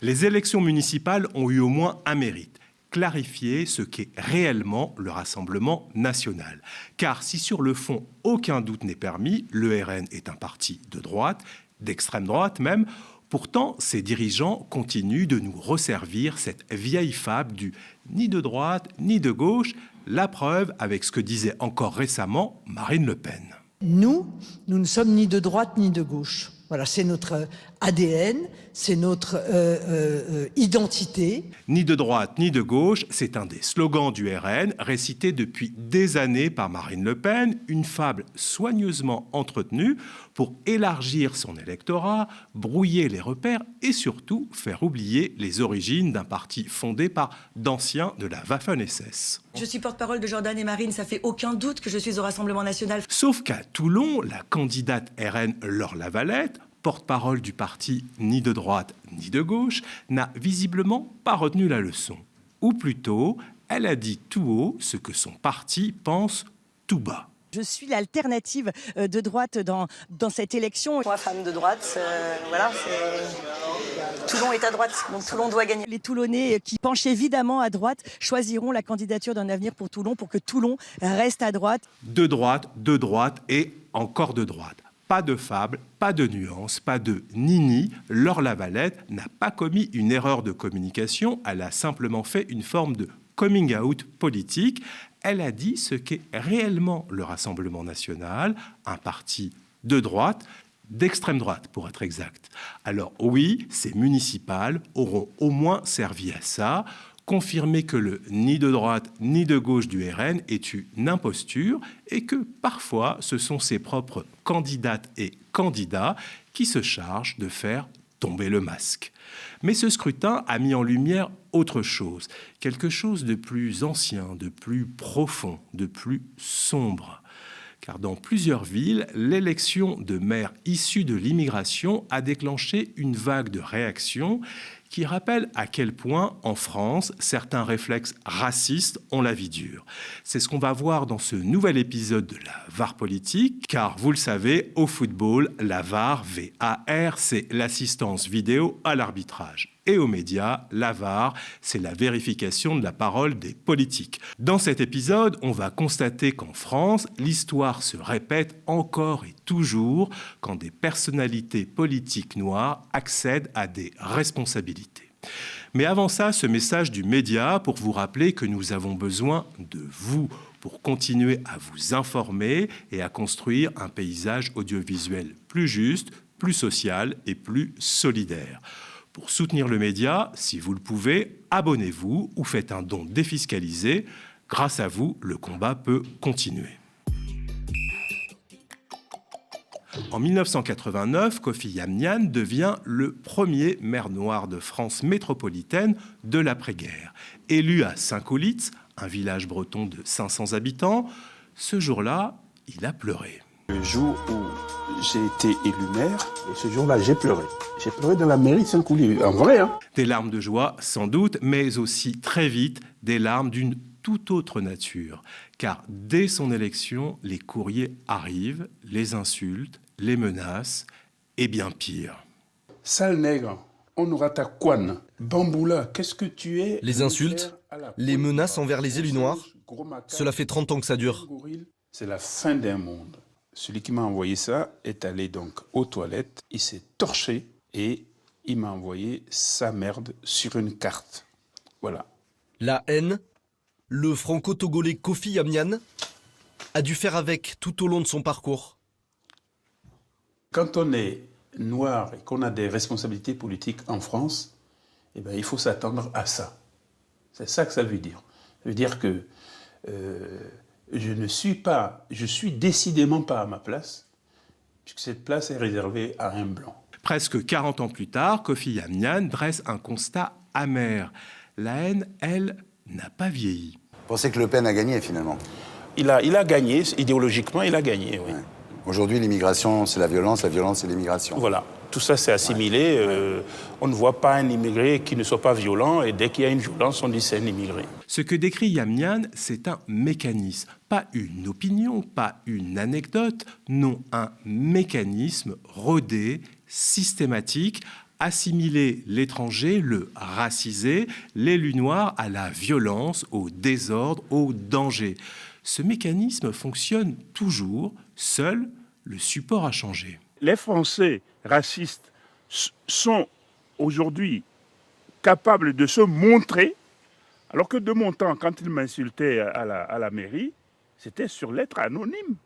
Les élections municipales ont eu au moins un mérite: clarifier ce qu'est réellement le Rassemblement national. Car si sur le fond, aucun doute n'est permis, le RN est un parti de droite, d'extrême droite même. Pourtant, ses dirigeants continuent de nous resservir cette vieille fable du ni de droite ni de gauche, la preuve avec ce que disait encore récemment Marine Le Pen. Nous ne sommes ni de droite ni de gauche. Voilà, c'est notre ADN, c'est notre identité. Ni de droite ni de gauche, c'est un des slogans du RN, récité depuis des années par Marine Le Pen, une fable soigneusement entretenue pour élargir son électorat, brouiller les repères et surtout faire oublier les origines d'un parti fondé par d'anciens de la Waffen-SS. Je suis porte-parole de Jordan et Marine, ça fait aucun doute que je suis au Rassemblement national. Sauf qu'à Toulon, la candidate RN Laure Lavalette, porte-parole du parti ni de droite ni de gauche, n'a visiblement pas retenu la leçon. Ou plutôt, elle a dit tout haut ce que son parti pense tout bas. Je suis l'alternative de droite dans cette élection. Moi, femme de droite, voilà, Toulon est à droite, donc Toulon doit gagner. Les Toulonnais qui penchent évidemment à droite choisiront la candidature d'un avenir pour Toulon pour que Toulon reste à droite. De droite et encore de droite. Pas de fable, pas de nuance, pas de nini. Laure Lavalette n'a pas commis une erreur de communication, elle a simplement fait une forme de coming out politique. Elle a dit ce qu'est réellement le Rassemblement national, un parti de droite, d'extrême droite pour être exact. Alors oui, ces municipales auront au moins servi à ça, confirmer que le ni de droite ni de gauche du RN est une imposture et que parfois ce sont ses propres candidates et candidats qui se chargent de faire tomber le masque. Mais ce scrutin a mis en lumière autre chose, quelque chose de plus ancien, de plus profond, de plus sombre. Car dans plusieurs villes, l'élection de maires issus de l'immigration a déclenché une vague de réactions qui rappelle à quel point, en France, certains réflexes racistes ont la vie dure. C'est ce qu'on va voir dans ce nouvel épisode de la VAR politique, car vous le savez, au football, la VAR, V-A-R, c'est l'assistance vidéo à l'arbitrage. Et aux médias, la VAR, c'est la vérification de la parole des politiques. Dans cet épisode, on va constater qu'en France, l'histoire se répète encore et toujours quand des personnalités politiques noires accèdent à des responsabilités. Mais avant ça, ce message du média pour vous rappeler que nous avons besoin de vous pour continuer à vous informer et à construire un paysage audiovisuel plus juste, plus social et plus solidaire. Pour soutenir le média, si vous le pouvez, abonnez-vous ou faites un don défiscalisé. Grâce à vous, le combat peut continuer. En 1989, Kofi Yamnian devient le premier maire noir de France métropolitaine de l'après-guerre. Élu à Saint-Colitz, un village breton de 500 habitants, ce jour-là, il a pleuré. Le jour où j'ai été élu maire, et ce jour-là, j'ai pleuré. J'ai pleuré dans la mairie de Saint-Colitz, en vrai. Des larmes de joie, sans doute, mais aussi très vite, des larmes d'une toute autre nature. Car dès son élection, les courriers arrivent, les insultes, les menaces, et bien pire. Sale nègre, on aura ta couane. Bamboula, qu'est-ce que tu es? Les insultes, les menaces envers les élus noirs, cela fait 30 ans que ça dure. C'est la fin d'un monde. Celui qui m'a envoyé ça est allé donc aux toilettes, il s'est torché et il m'a envoyé sa merde sur une carte. Voilà. La haine, le franco-togolais Kofi Yamnian a dû faire avec tout au long de son parcours. Quand on est noir et qu'on a des responsabilités politiques en France, eh ben, il faut s'attendre à ça. C'est ça que ça veut dire. Ça veut dire que je suis décidément pas à ma place, puisque cette place est réservée à un blanc. Presque 40 ans plus tard, Kofi Yamnian dresse un constat amer. La haine, elle, n'a pas vieilli. Vous pensez que Le Pen a gagné finalement? Il a gagné, idéologiquement, il a gagné, oui. Ouais. Aujourd'hui, l'immigration, c'est la violence, c'est l'immigration. Voilà, tout ça c'est assimilé. On ne voit pas un immigré qui ne soit pas violent, et dès qu'il y a une violence, on dit c'est un immigré. Ce que décrit Yamnian, c'est un mécanisme, pas une opinion, pas une anecdote, non, un mécanisme rodé, systématique, assimiler l'étranger, le raciser, l'élu noir à la violence, au désordre, au danger. Ce mécanisme fonctionne toujours, seul le support a changé. Les Français racistes sont aujourd'hui capables de se montrer, alors que de mon temps, quand ils m'insultaient à la mairie, c'était sur lettre anonyme.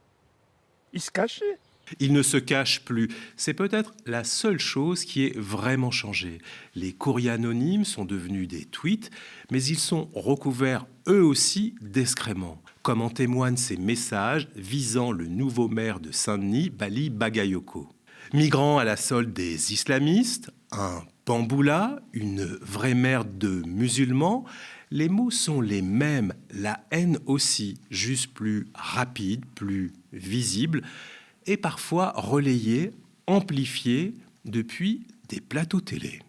Ils se cachaient. Ils ne se cachent plus. C'est peut-être la seule chose qui ait vraiment changé. Les courriers anonymes sont devenus des tweets, mais ils sont recouverts eux aussi d'excréments, comme en témoignent ces messages visant le nouveau maire de Saint-Denis, Bali Bagayoko. Migrant à la solde des islamistes, un bamboula, une vraie merde de musulmans, les mots sont les mêmes, la haine aussi, juste plus rapide, plus visible, et parfois relayée, amplifiée depuis des plateaux télé.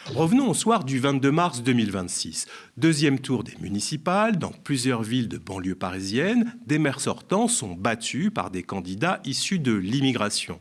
Revenons au soir du 22 mars 2026. Deuxième tour des municipales. Dans plusieurs villes de banlieue parisienne, des maires sortants sont battus par des candidats issus de l'immigration.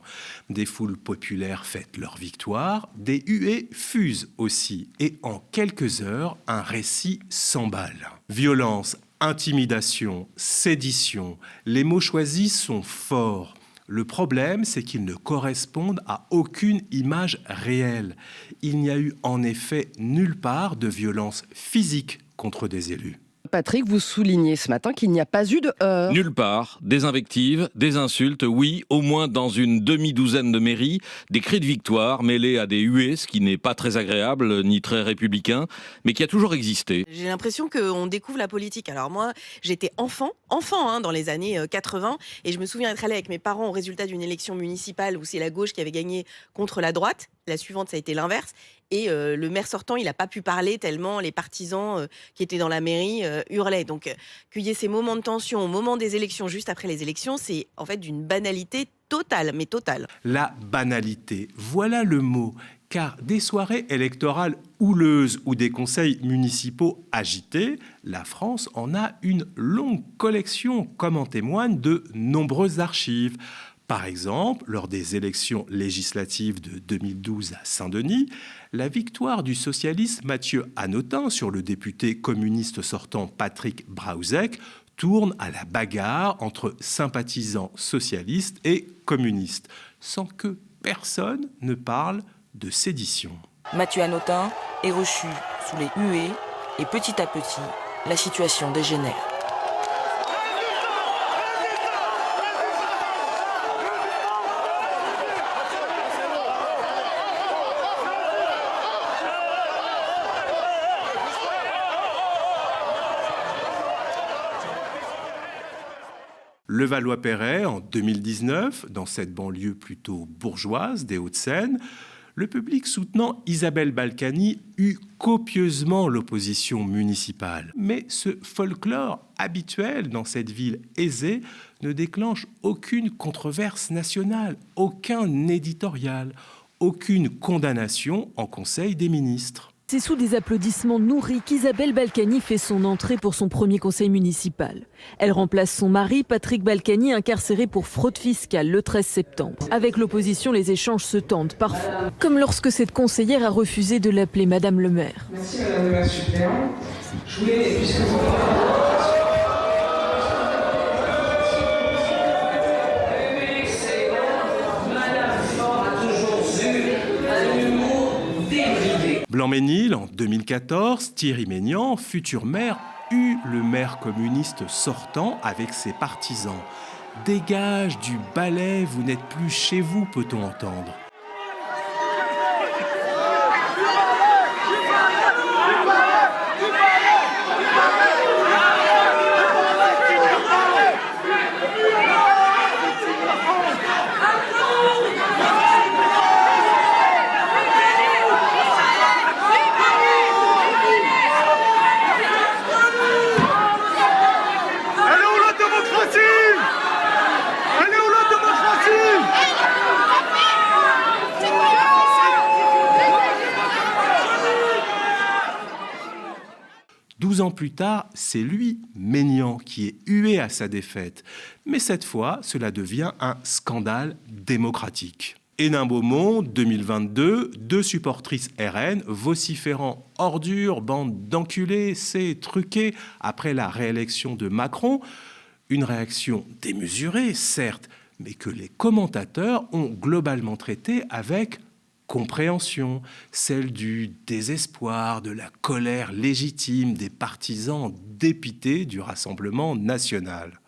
Des foules populaires fêtent leur victoire, des huées fusent aussi. Et en quelques heures, un récit s'emballe. Violence, intimidation, sédition, les mots choisis sont forts. Le problème, c'est qu'ils ne correspondent à aucune image réelle. Il n'y a eu en effet nulle part de violence physique contre des élus. Patrick, vous soulignez ce matin qu'il n'y a pas eu de heurts. Nulle part. Des invectives, des insultes, oui, au moins dans une demi-douzaine de mairies, des cris de victoire mêlés à des huées, ce qui n'est pas très agréable ni très républicain, mais qui a toujours existé. J'ai l'impression qu'on découvre la politique. Alors moi, j'étais enfant dans les années 80, et je me souviens être allée avec mes parents au résultat d'une élection municipale où c'est la gauche qui avait gagné contre la droite. La suivante, ça a été l'inverse. Et le maire sortant, il n'a pas pu parler tellement les partisans qui étaient dans la mairie hurlaient. Donc, qu'il y ait ces moments de tension au moment des élections, juste après les élections, c'est en fait d'une banalité totale, mais totale. La banalité, voilà le mot. Car des soirées électorales houleuses ou des conseils municipaux agités, la France en a une longue collection, comme en témoignent de nombreuses archives. Par exemple, lors des élections législatives de 2012 à Saint-Denis, la victoire du socialiste Mathieu Hanotin sur le député communiste sortant Patrick Braouzek tourne à la bagarre entre sympathisants socialistes et communistes, sans que personne ne parle de sédition. Mathieu Hanotin est reçu sous les huées et petit à petit, la situation dégénère. Levallois-Perret, en 2019, dans cette banlieue plutôt bourgeoise des Hauts-de-Seine, le public soutenant Isabelle Balkany eut copieusement l'opposition municipale. Mais ce folklore habituel dans cette ville aisée ne déclenche aucune controverse nationale, aucun éditorial, aucune condamnation en Conseil des ministres. C'est sous des applaudissements nourris qu'Isabelle Balkany fait son entrée pour son premier conseil municipal. Elle remplace son mari, Patrick Balkany, incarcéré pour fraude fiscale le 13 septembre. Avec l'opposition, les échanges se tendent parfois. Comme lorsque cette conseillère a refusé de l'appeler Madame le maire. Merci Madame le maire suppléant. Je voulais, puisque vous... Blanc-Mesnil, en 2014, Thierry Maignan, futur maire, eut le maire communiste sortant avec ses partisans. « Dégage du balai, vous n'êtes plus chez vous », peut-on entendre. Ans plus tard, c'est lui, Maignan, qui est hué à sa défaite. Mais cette fois, cela devient un scandale démocratique. Et d'un beau monde, 2022, 2 supportrices RN vociférant « ordures, bande d'enculés, c'est truqué » après la réélection de Macron. Une réaction démesurée, certes, mais que les commentateurs ont globalement traitée avec compréhension, celle du désespoir, de la colère légitime des partisans dépités du Rassemblement national.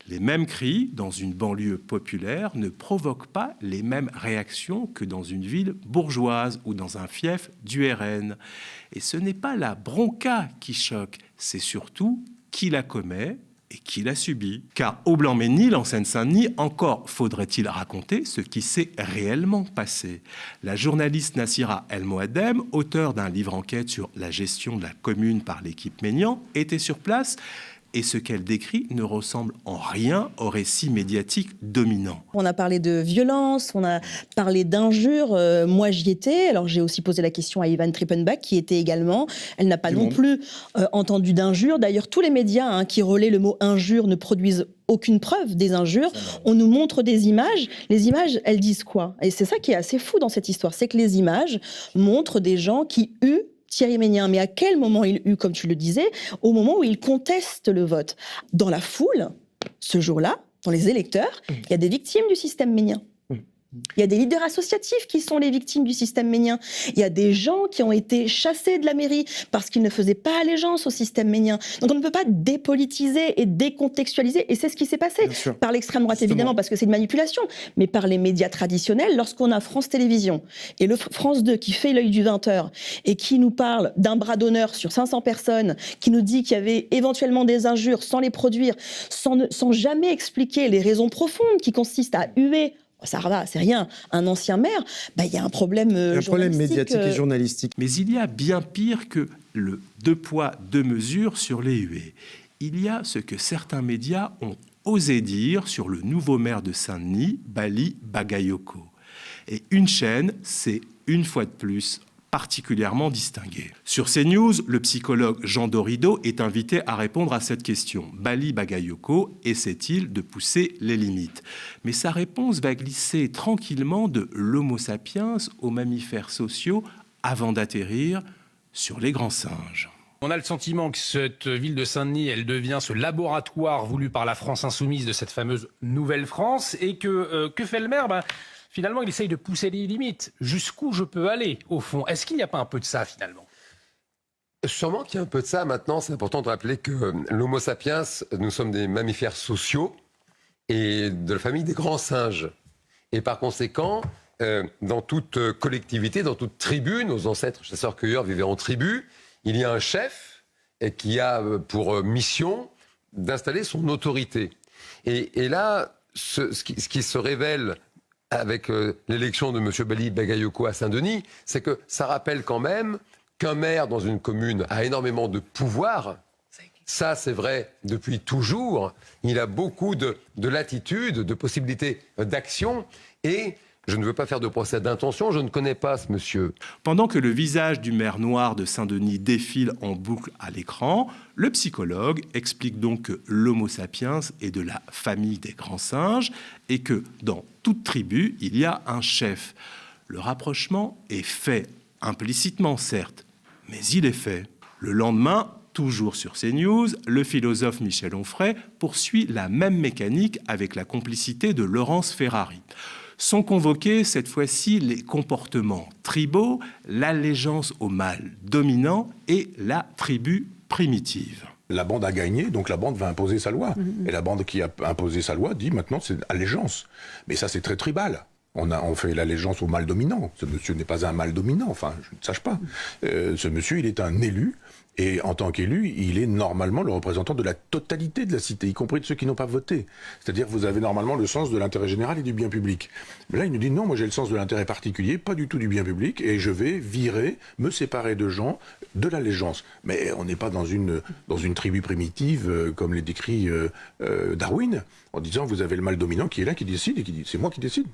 Les mêmes cris dans une banlieue populaire ne provoquent pas les mêmes réactions que dans une ville bourgeoise ou dans un fief du RN. Et ce n'est pas la bronca qui choque, c'est surtout qui la commet et qui la subit. Car au Blanc-Ménil, en Seine-Saint-Denis, encore faudrait-il raconter ce qui s'est réellement passé. La journaliste Nassira El Moadem, auteure d'un livre enquête sur la gestion de la commune par l'équipe Maignan, était sur place. Et ce qu'elle décrit ne ressemble en rien au récit médiatique dominant. On a parlé de violence, on a parlé d'injures. Moi, j'y étais. Alors, j'ai aussi posé la question à Ivan Trippenbach, qui était également. Elle n'a pas non plus entendu d'injures. D'ailleurs, tous les médias qui relaient le mot injure ne produisent aucune preuve des injures. On nous montre des images. Les images, elles disent quoi? Et c'est ça qui est assez fou dans cette histoire. C'est que les images montrent des gens qui huent Thierry Meignen. Mais à quel moment il eut, comme tu le disais, au moment où il conteste le vote? Dans la foule, ce jour-là, dans les électeurs, il y a des victimes du système Meignen. Il y a des leaders associatifs qui sont les victimes du système Meignen. Il y a des gens qui ont été chassés de la mairie parce qu'ils ne faisaient pas allégeance au système Meignen. Donc on ne peut pas dépolitiser et décontextualiser. Et c'est ce qui s'est passé par l'extrême droite, évidemment, parce que c'est une manipulation, mais par les médias traditionnels. Lorsqu'on a France Télévisions et le France 2 qui fait l'œil du 20h et qui nous parle d'un bras d'honneur sur 500 personnes, qui nous dit qu'il y avait éventuellement des injures sans les produire, sans jamais expliquer les raisons profondes qui consistent à huer, ça va, c'est rien, un ancien maire, il y a un problème médiatique et journalistique. Mais il y a bien pire que le 2 poids, 2 mesures sur les huées. Il y a ce que certains médias ont osé dire sur le nouveau maire de Saint-Denis, Bali Bagayoko. Et une chaîne s'est, une fois de plus, particulièrement distingué. Sur CNews, le psychologue Jean Dorido est invité à répondre à cette question. Bali Bagayoko essaie-t-il de pousser les limites? Mais sa réponse va glisser tranquillement de l'homo sapiens aux mammifères sociaux avant d'atterrir sur les grands singes. On a le sentiment que cette ville de Saint-Denis, elle devient ce laboratoire voulu par la France insoumise de cette fameuse Nouvelle France. Et que fait le maire? Finalement, il essaye de pousser les limites. Jusqu'où je peux aller, au fond? Est-ce qu'il n'y a pas un peu de ça, finalement? Sûrement qu'il y a un peu de ça. Maintenant, c'est important de rappeler que l'homo sapiens, nous sommes des mammifères sociaux et de la famille des grands singes. Et par conséquent, dans toute collectivité, dans toute tribu, nos ancêtres chasseurs-cueilleurs vivaient en tribu, il y a un chef qui a pour mission d'installer son autorité. Et là, ce qui se révèle avec l'élection de M. Bali Bagayoko à Saint-Denis, c'est que ça rappelle quand même qu'un maire dans une commune a énormément de pouvoir. Ça, c'est vrai depuis toujours. Il a beaucoup de latitude, de possibilités d'action. Et je ne veux pas faire de procès d'intention, je ne connais pas ce monsieur. Pendant que le visage du maire noir de Saint-Denis défile en boucle à l'écran, le psychologue explique donc que l'homo sapiens est de la famille des grands singes et que dans toute tribu, il y a un chef. Le rapprochement est fait, implicitement certes, mais il est fait. Le lendemain, toujours sur CNews, le philosophe Michel Onfray poursuit la même mécanique avec la complicité de Laurence Ferrari. Sont convoqués cette fois-ci les comportements tribaux, l'allégeance au mâle dominant et la tribu primitive. La bande a gagné, donc la bande va imposer sa loi. Et la bande qui a imposé sa loi dit maintenant c'est allégeance. Mais ça c'est très tribal. On fait l'allégeance au mâle dominant. Ce monsieur n'est pas un mâle dominant, enfin je ne sache pas. Ce monsieur il est un élu. Et en tant qu'élu, il est normalement le représentant de la totalité de la cité, y compris de ceux qui n'ont pas voté. C'est-à-dire que vous avez normalement le sens de l'intérêt général et du bien public. Mais là, il nous dit non, moi j'ai le sens de l'intérêt particulier, pas du tout du bien public, et je vais virer, me séparer de gens de l'allégeance. Mais on n'est pas dans une tribu primitive, comme les décrit Darwin, en disant vous avez le mâle dominant qui est là, qui décide, et qui dit c'est moi qui décide.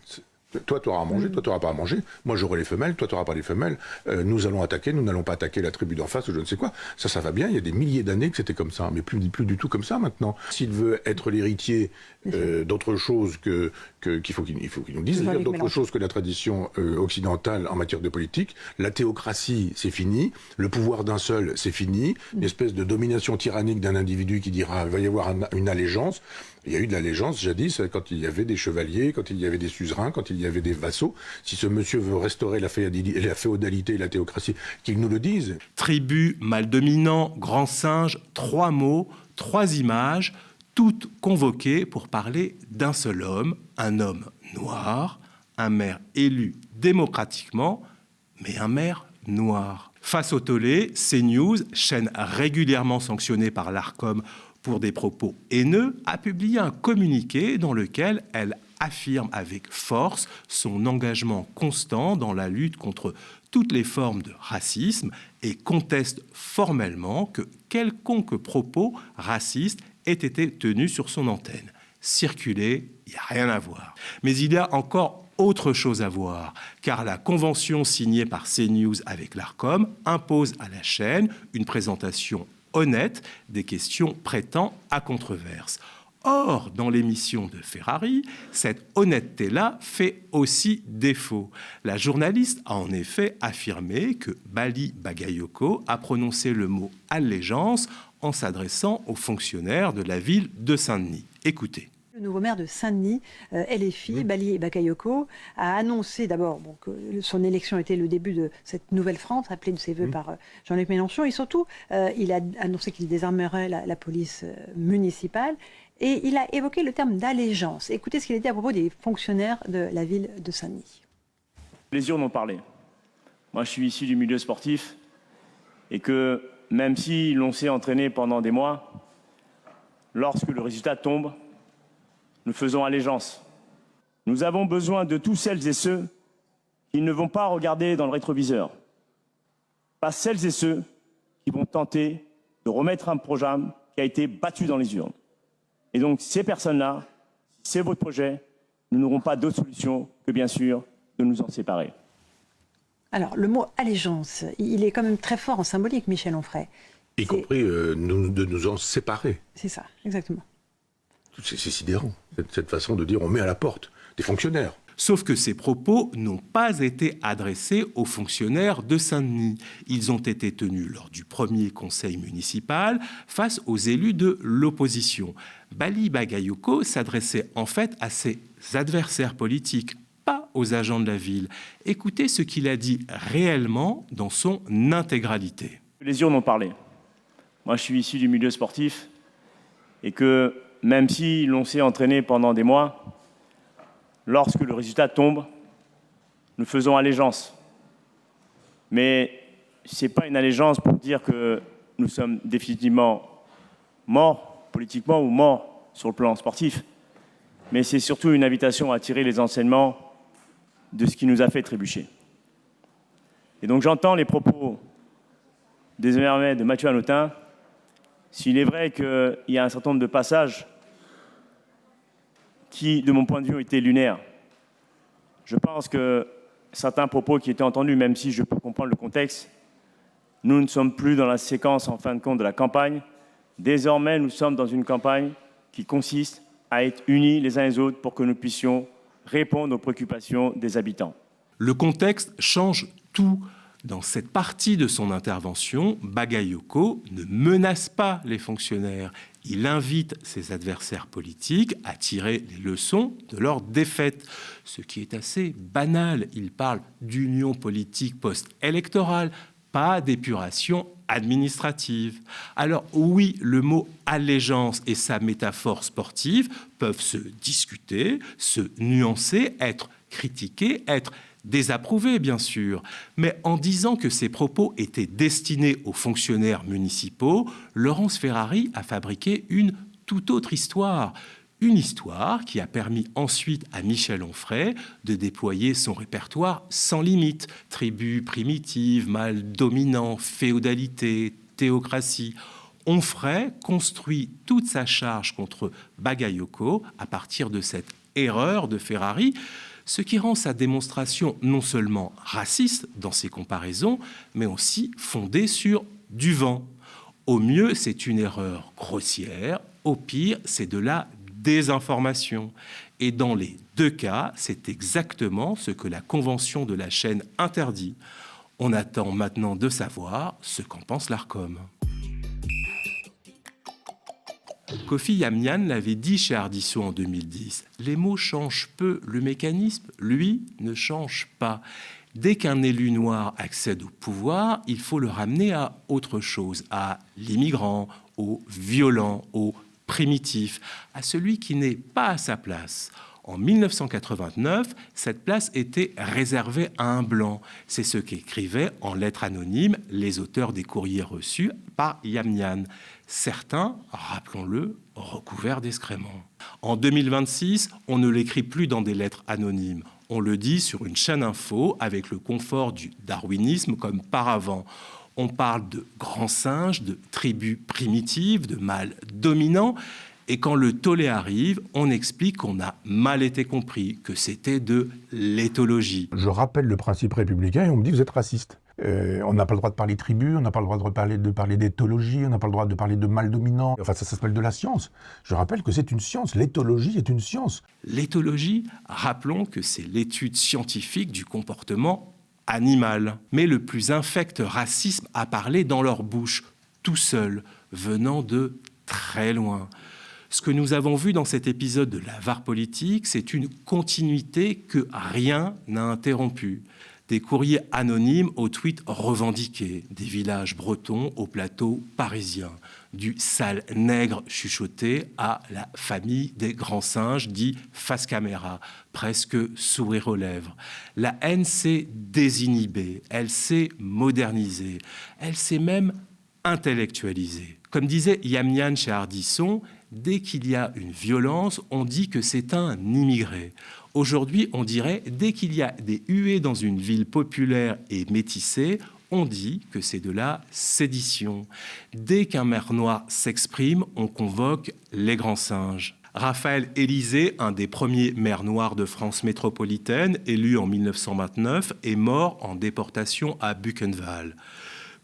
Toi, tu auras à manger, toi, tu n'auras pas à manger. Moi, j'aurai les femelles, toi, tu n'auras pas les femelles. Nous allons attaquer, nous n'allons pas attaquer la tribu d'en face ou je ne sais quoi. Ça va bien. Il y a des milliers d'années que c'était comme ça, mais plus du tout comme ça maintenant. S'il veut être l'héritier d'autre chose qu'il faut qu'il nous dise, d'autre chose que la tradition occidentale en matière de politique. La théocratie, c'est fini. Le pouvoir d'un seul, c'est fini. Une espèce de domination tyrannique d'un individu qui dira il va y avoir une allégeance. Il y a eu de l'allégeance jadis quand il y avait des chevaliers, quand il y avait des suzerains, quand il y avait des vassaux. Si ce monsieur veut restaurer la féodalité et la théocratie, qu'il nous le dise. Tribu, mâle dominant, grand singe, 3 mots, 3 images, toutes convoquées pour parler d'un seul homme, un homme noir, un maire élu démocratiquement, mais un maire noir. Face au tollé, CNews, chaîne régulièrement sanctionnée par l'Arcom pour des propos haineux, a publié un communiqué dans lequel elle affirme avec force son engagement constant dans la lutte contre toutes les formes de racisme et conteste formellement que quelconque propos raciste ait été tenu sur son antenne. Circuler, il n'y a rien à voir. Mais il y a encore autre chose à voir, car la convention signée par CNews avec l'Arcom impose à la chaîne une présentation honnête des questions prêtant à controverse. Or, dans l'émission de Ferrari, cette honnêteté-là fait aussi défaut. La journaliste a en effet affirmé que Bali Bagayoko a prononcé le mot « allégeance » en s'adressant aux fonctionnaires de la ville de Saint-Denis. Écoutez. Le nouveau maire de Saint-Denis, LFI, Bali Bakayoko, a annoncé d'abord que son élection était le début de cette nouvelle France, appelée de ses voeux par Jean-Luc Mélenchon, et surtout, il a annoncé qu'il désarmerait la police municipale, et il a évoqué le terme d'allégeance. Écoutez ce qu'il a dit à propos des fonctionnaires de la ville de Saint-Denis. Les urnes ont parlé. Moi, je suis issu du milieu sportif, et que même si l'on s'est entraîné pendant des mois, lorsque le résultat tombe, nous faisons allégeance. Nous avons besoin de tous celles et ceux qui ne vont pas regarder dans le rétroviseur. Pas celles et ceux qui vont tenter de remettre un programme qui a été battu dans les urnes. Et donc ces personnes-là, si c'est votre projet, nous n'aurons pas d'autre solution que bien sûr de nous en séparer. Alors le mot allégeance, il est quand même très fort en symbolique, Michel Onfray. Y compris de nous en séparer. C'est ça, exactement. C'est sidérant, cette façon de dire on met à la porte des fonctionnaires. Sauf que ces propos n'ont pas été adressés aux fonctionnaires de Saint-Denis. Ils ont été tenus lors du premier conseil municipal face aux élus de l'opposition. Bali Bagayoko s'adressait en fait à ses adversaires politiques, pas aux agents de la ville. Écoutez ce qu'il a dit réellement dans son intégralité. Les urnes ont parlé. Moi, je suis issu du milieu sportif et que même si l'on s'est entraîné pendant des mois, lorsque le résultat tombe, nous faisons allégeance. Mais ce n'est pas une allégeance pour dire que nous sommes définitivement morts politiquement ou morts sur le plan sportif. Mais c'est surtout une invitation à tirer les enseignements de ce qui nous a fait trébucher. Et donc j'entends les propos désormais de Mathieu Hanotin. S'il est vrai qu'il y a un certain nombre de passages qui, de mon point de vue, ont été lunaires, je pense que certains propos qui étaient entendus, même si je peux comprendre le contexte, nous ne sommes plus dans la séquence, en fin de compte, de la campagne. Désormais, nous sommes dans une campagne qui consiste à être unis les uns les autres pour que nous puissions répondre aux préoccupations des habitants. Le contexte change tout. Dans cette partie de son intervention, Bagayoko ne menace pas les fonctionnaires. Il invite ses adversaires politiques à tirer les leçons de leur défaite, ce qui est assez banal. Il parle d'union politique post-électorale, pas d'épuration administrative. Alors oui, le mot allégeance et sa métaphore sportive peuvent se discuter, se nuancer, être critiqués, être désapprouvé, bien sûr, mais en disant que ces propos étaient destinés aux fonctionnaires municipaux, Laurence Ferrari a fabriqué une toute autre histoire. Une histoire qui a permis ensuite à Michel Onfray de déployer son répertoire sans limite. Tribus primitives, mâles dominants, féodalité, théocratie. Onfray construit toute sa charge contre Bagayoko à partir de cette erreur de Ferrari, ce qui rend sa démonstration non seulement raciste dans ses comparaisons, mais aussi fondée sur du vent. Au mieux, c'est une erreur grossière, au pire, c'est de la désinformation. Et dans les deux cas, c'est exactement ce que la Convention de la chaîne interdit. On attend maintenant de savoir ce qu'en pense l'Arcom. Kofi Yamnian l'avait dit chez Ardisson en 2010. Les mots changent peu, le mécanisme, lui, ne change pas. Dès qu'un élu noir accède au pouvoir, il faut le ramener à autre chose, à l'immigrant, au violent, au primitif, à celui qui n'est pas à sa place. En 1989, cette place était réservée à un blanc. C'est ce qu'écrivaient en lettres anonymes les auteurs des courriers reçus par Yamnian. Certains, rappelons-le, recouverts d'excréments. En 2026, on ne l'écrit plus dans des lettres anonymes. On le dit sur une chaîne info avec le confort du darwinisme comme par avant. On parle de grands singes, de tribus primitives, de mâles dominants. Et quand le tollé arrive, on explique qu'on a mal été compris, que c'était de l'éthologie. Je rappelle le principe républicain et on me dit vous êtes raciste. On n'a pas le droit de parler tribu, on n'a pas le droit de parler d'éthologie, on n'a pas le droit de parler de mâle dominant. Enfin, ça s'appelle de la science. Je rappelle que c'est une science. L'éthologie est une science. L'éthologie, rappelons que c'est l'étude scientifique du comportement animal. Mais le plus infect racisme a parlé dans leur bouche, tout seul, venant de très loin. Ce que nous avons vu dans cet épisode de la VAR politique, c'est une continuité que rien n'a interrompue. Des courriers anonymes aux tweets revendiqués, des villages bretons au plateau parisien, du sale nègre chuchoté à la famille des grands singes dit face caméra, presque sourire aux lèvres. La haine s'est désinhibée, elle s'est modernisée, elle s'est même intellectualisée. Comme disait Yamnian chez Ardisson, dès qu'il y a une violence, on dit que c'est un immigré. Aujourd'hui, on dirait, dès qu'il y a des huées dans une ville populaire et métissée, on dit que c'est de la sédition. Dès qu'un maire noir s'exprime, on convoque les grands singes. Raphaël Élysée, un des premiers maires noirs de France métropolitaine, élu en 1929, est mort en déportation à Buchenwald.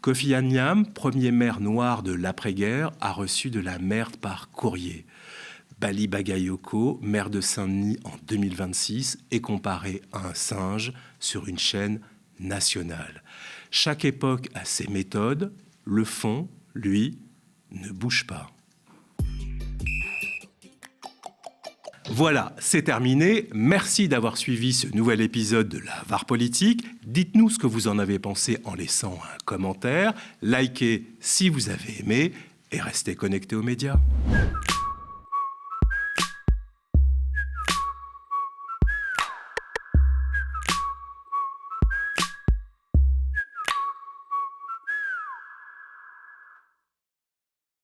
Kofi Yamnian, premier maire noir de l'après-guerre, a reçu de la merde par courrier. Bali Bagayoko, maire de Saint-Denis en 2026, est comparé à un singe sur une chaîne nationale. Chaque époque a ses méthodes. Le fond, lui, ne bouge pas. Voilà, c'est terminé. Merci d'avoir suivi ce nouvel épisode de la VAR politique. Dites-nous ce que vous en avez pensé en laissant un commentaire. Likez si vous avez aimé et restez connectés aux médias.